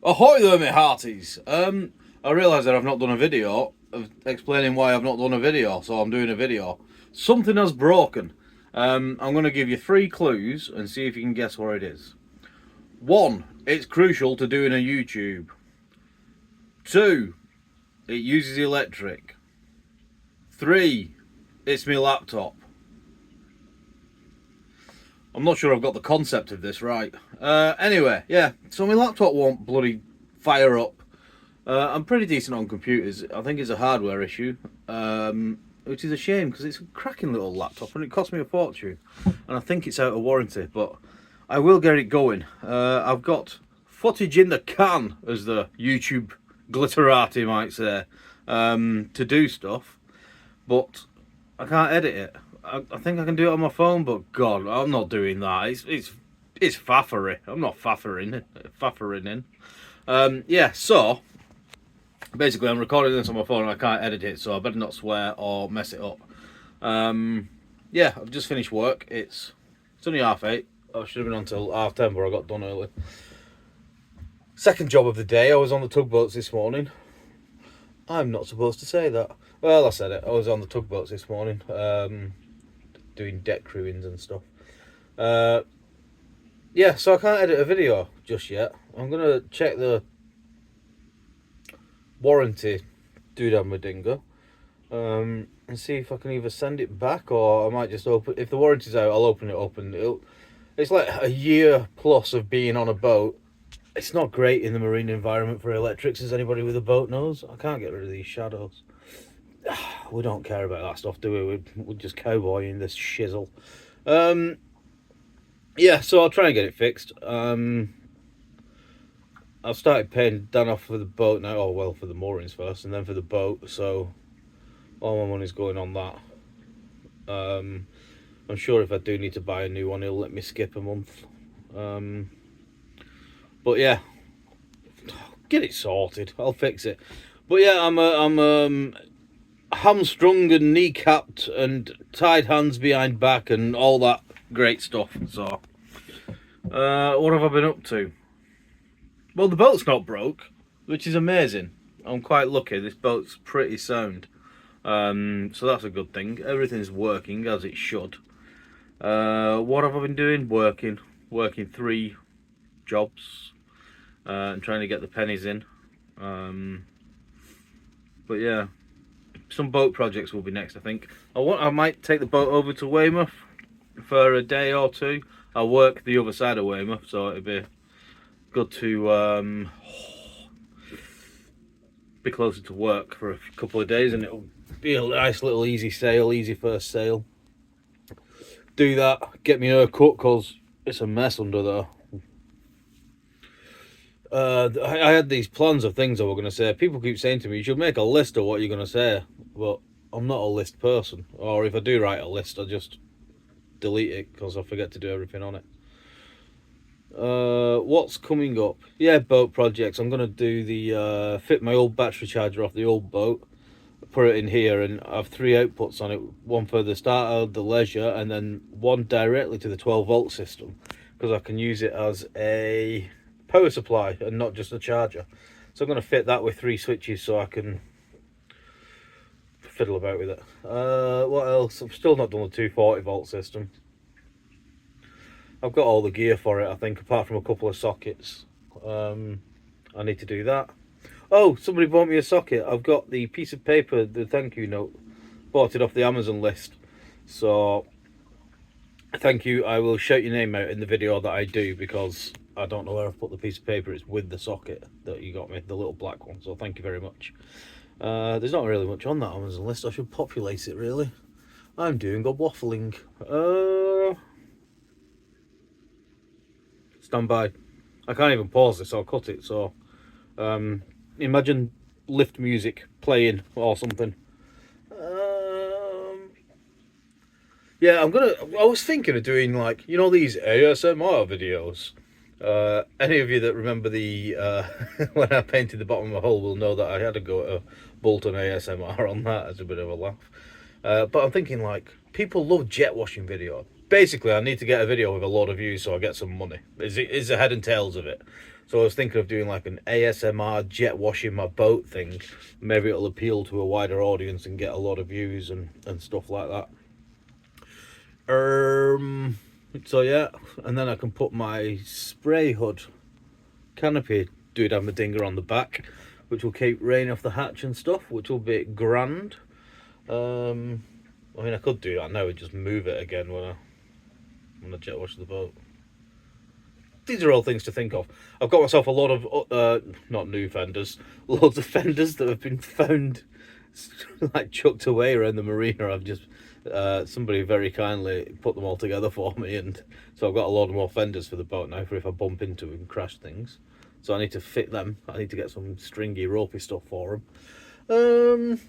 Ahoy there, my hearties! I realise that I've not done a video of explaining why I've not done a video, so I'm doing a video. Something has broken. I'm going to give you 3 clues and see if you can guess where it is. 1, it's crucial to doing a YouTube. 2, it uses electric. 3, it's my laptop. I'm not sure I've got the concept of this right. Anyway, yeah, so my laptop won't bloody fire up. I'm pretty decent on computers. I think it's a hardware issue, which is a shame because it's a cracking little laptop and it cost me a fortune. And I think it's out of warranty, but I will get it going. I've got footage in the can, as the YouTube glitterati might say, to do stuff, but I can't edit it. I think I can do it on my phone, but God, I'm not doing that. It's faffery. I'm not faffering in. Yeah, so basically I'm recording this on my phone and I can't edit it, so I better not swear or mess it up. Yeah, I've just finished work. It's only 8:30. I should have been on till 10:30, but I got done early. Second job of the day, I was on the tugboats this morning. I'm not supposed to say that. Well, I said it. I was on the tugboats this morning, doing deck crewings and stuff. Yeah, so I can't edit a video just yet. I'm going to check the warranty doodad dingo, and see if I can either send it back or I might just open. If the warranty's out, I'll open it up, and it's like a year plus of being on a boat. It's not great in the marine environment for electrics, as anybody with a boat knows. I can't get rid of these shadows. We don't care about that stuff, do we? We're just cowboying this shizzle. Yeah, so I'll try and get it fixed. I've started paying Dan off for the boat now. Oh, well, for the moorings first and then for the boat. So all my money's going on that. I'm sure if I do need to buy a new one, he'll let me skip a month. But yeah, get it sorted. I'll fix it. But yeah, I'm hamstrung and kneecapped and tied hands behind back and all that great stuff. So, what have I been up to? Well, the boat's not broke, which is amazing. I'm quite lucky. This boat's pretty sound. So that's a good thing. Everything's working as it should. What have I been doing? Working 3 jobs and trying to get the pennies in. But yeah, some boat projects will be next, I think. I might take the boat over to Weymouth for a day or 2. I'll work the other side of Weymouth, so it'll be good to be closer to work for a couple of days, and it'll be a nice little easy first sail. Do that, get me hair cut, because it's a mess under there. I had these plans of things I was going to say. People keep saying to me, you should make a list of what you're going to say, but I'm not a list person. Or if I do write a list, I just delete it because I forget to do everything on it. What's coming up? Yeah, boat projects. I'm going to do the fit my old battery charger off the old boat, put it in here, and I have 3 outputs on it. One for the starter, the leisure, and then one directly to the 12-volt system, because I can use it as a power supply and not just a charger. So I'm going to fit that with 3 switches so I can fiddle about with it. What else? I've still not done the 240-volt system. I've got all the gear for it, I think, apart from a couple of sockets. I need to do that. Oh, somebody bought me a socket. I've got the piece of paper, the thank you note. Bought it off the Amazon list. So, thank you. I will shout your name out in the video that I do, because I don't know where I've put the piece of paper. It's with the socket that you got me, the little black one. So thank you very much. There's not really much on that Amazon list. I should populate it, really. I'm doing a waffling. Stand by. I can't even pause this, I'll cut it. So imagine lift music playing or something. Yeah, I was thinking of doing, like, you know, these ASMR videos. Any of you that remember the when I painted the bottom of my hull will know that I had to go at a Bolton ASMR on that as a bit of a laugh. But I'm thinking, like, people love jet washing video. Basically, I need to get a video with a lot of views so I get some money. Is the head and tails of it. So I was thinking of doing like an ASMR jet washing my boat thing. Maybe it'll appeal to a wider audience and get a lot of views and stuff like that. So yeah, and then I can put my spray hood canopy doodad-madinger on the back, which will keep rain off the hatch and stuff, which will be grand. I mean, I could do that now and just move it again when I jet wash the boat. These are all things to think of. I've got myself a lot of not new fenders, loads of fenders that have been found like chucked away around the marina. I've just somebody very kindly put them all together for me, and so I've got a lot more fenders for the boat now for if I bump into and crash things. So I need to fit them. I need to get some stringy, ropey stuff for them.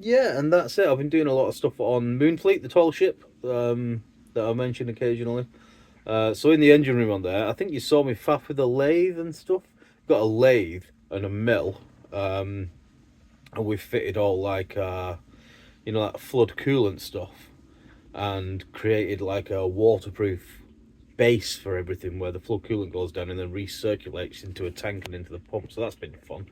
Yeah, and that's it. I've been doing a lot of stuff on Moonfleet, the tall ship that I mention occasionally. So in the engine room on there, I think you saw me faff with a lathe and stuff. Got a lathe and a mill, and we fitted all like you know, that flood coolant stuff, and created like a waterproof base for everything where the flood coolant goes down and then recirculates into a tank and into the pump. So that's been fun,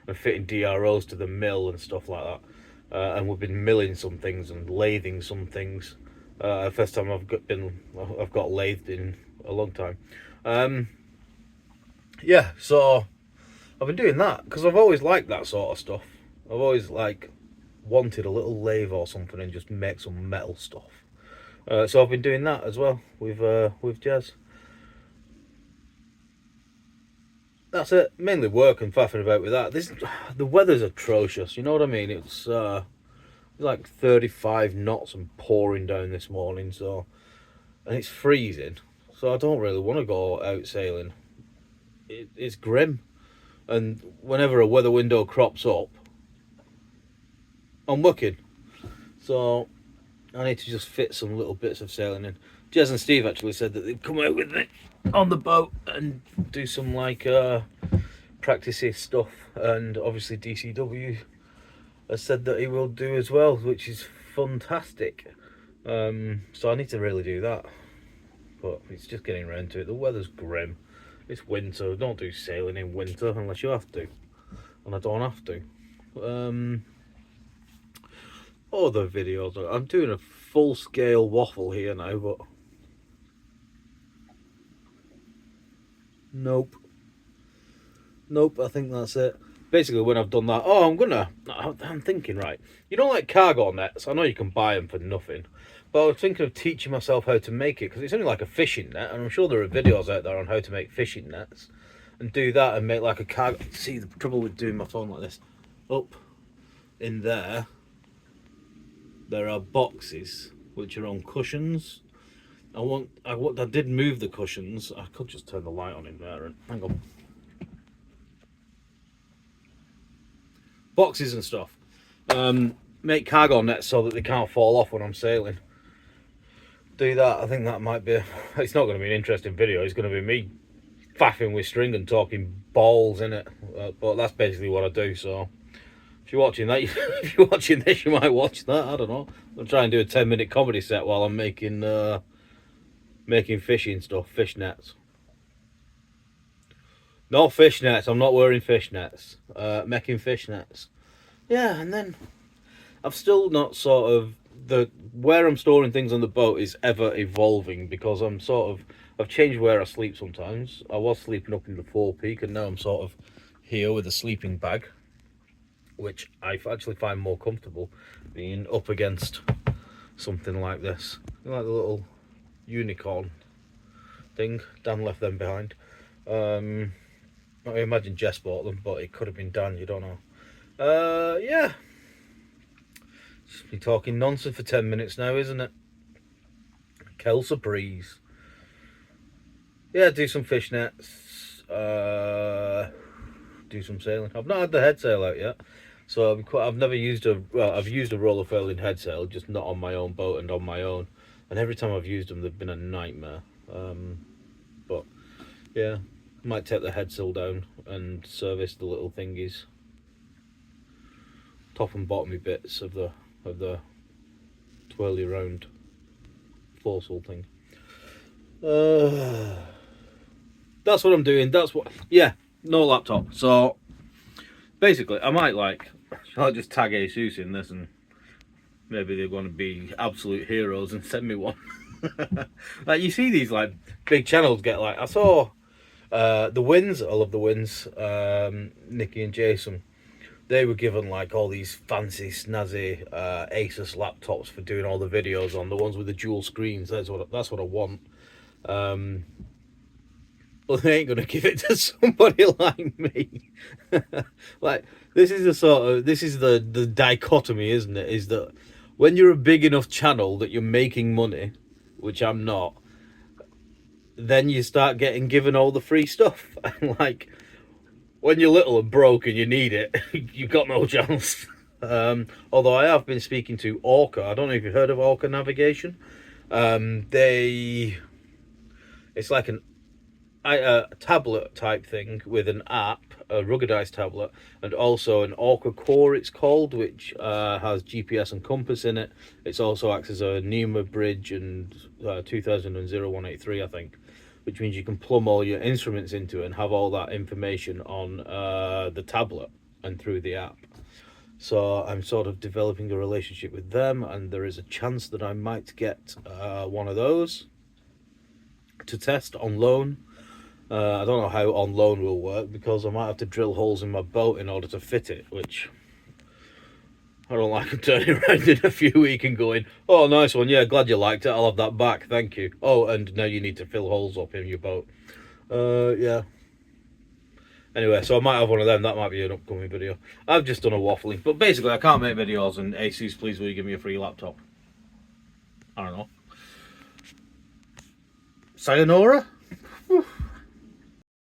and fitting DROs to the mill and stuff like that. And we've been milling some things and lathing some things. First time I've got lathed in a long time. Yeah, so I've been doing that because I've always liked that sort of stuff. I've always like wanted a little lathe or something and just make some metal stuff. So I've been doing that as well with Jazz. That's it. Mainly work and faffing about with that. The weather's atrocious. You know what I mean? It's like 35 knots and pouring down this morning. So, and it's freezing. So I don't really want to go out sailing. It's grim. And whenever a weather window crops up, I'm working. So I need to just fit some little bits of sailing in. Jez and Steve actually said that they'd come out with me on the boat and do some like practicey stuff, and obviously DCW has said that he will do as well, which is fantastic. So I need to really do that, but it's just getting around to it. The weather's grim. It's winter. Don't do sailing in winter unless you have to, and I don't have to. Other videos. I'm doing a full-scale waffle here now, but nope. I think that's it. Basically, when I've done that, I'm thinking, right, you know, like cargo nets, I know you can buy them for nothing, but I was thinking of teaching myself how to make it, because it's only like a fishing net, and I'm sure there are videos out there on how to make fishing nets, and do that and make like a cargo. See, the trouble with doing my phone like this, up in there are boxes which are on cushions. I did move the cushions. I could just turn the light on in there and hang on. Boxes and stuff. Make cargo nets so that they can't fall off when I'm sailing. Do that. I think that might be. It's not going to be an interesting video. It's going to be me faffing with string and talking balls in it. But that's basically what I do. So if you're watching that, if you're watching this, you might watch that. I don't know. I'll try and do a 10-minute comedy set while I'm making fishing stuff, fish nets. No fish nets. I'm not wearing fish nets. Making fish nets. Yeah, and then I've still not sort of where I'm storing things on the boat is ever evolving, because I've changed where I sleep sometimes. I was sleeping up in the forepeak, and now I'm sort of here with a sleeping bag, which I actually find more comfortable being up against something like this. You know, like the little unicorn thing. Dan left them behind. I imagine Jess bought them, but it could have been Dan, you don't know. Yeah. Just been talking nonsense for 10 minutes now, isn't it? Kelsa breeze. Yeah, do some fish nets. Do some sailing. I've not had the head sail out yet, so I've never used I've used a roller failing head sail, just not on my own boat and on my own. And every time I've used them, they've been a nightmare. But yeah, might take the head sail down and service the little thingies, top and bottomy bits of the twirly round foresail thing. That's what I'm doing. Yeah, no laptop. So basically, I might I'll just tag Asus in this, and maybe they're going to be absolute heroes and send me one. Like, you see these like big channels get I saw the Wins. I love the Wins. Nikki and Jason. They were given like all these fancy snazzy Asus laptops for doing all the videos on, the ones with the dual screens. That's what I want. Well, they ain't gonna give it to somebody like me. Like, this is the dichotomy, isn't it? Is that when you're a big enough channel that you're making money, which I'm not, then you start getting given all the free stuff. And like, when you're little and broke and you need it, you've got no chance. Although I have been speaking to ORCA. I don't know if you've heard of ORCA Navigation. It's like a tablet type thing with an app, a ruggedized tablet, and also an ORCA Core, it's called, which has GPS and compass in it. It also acts as a NEMA bridge and 2000-183, I think, which means you can plumb all your instruments into it and have all that information on the tablet and through the app. So I'm sort of developing a relationship with them, and there is a chance that I might get one of those to test on loan. I don't know how on loan will work, because I might have to drill holes in my boat in order to fit it, which I don't like. I'm turning around in a few weeks and going, oh, nice one, yeah, glad you liked it, I'll have that back, thank you. Oh, and now you need to fill holes up in your boat. Yeah. Anyway, so I might have one of them. That might be an upcoming video. I've just done a waffling, but basically I can't make videos, and Asus, please will you give me a free laptop? I don't know. Sayonara?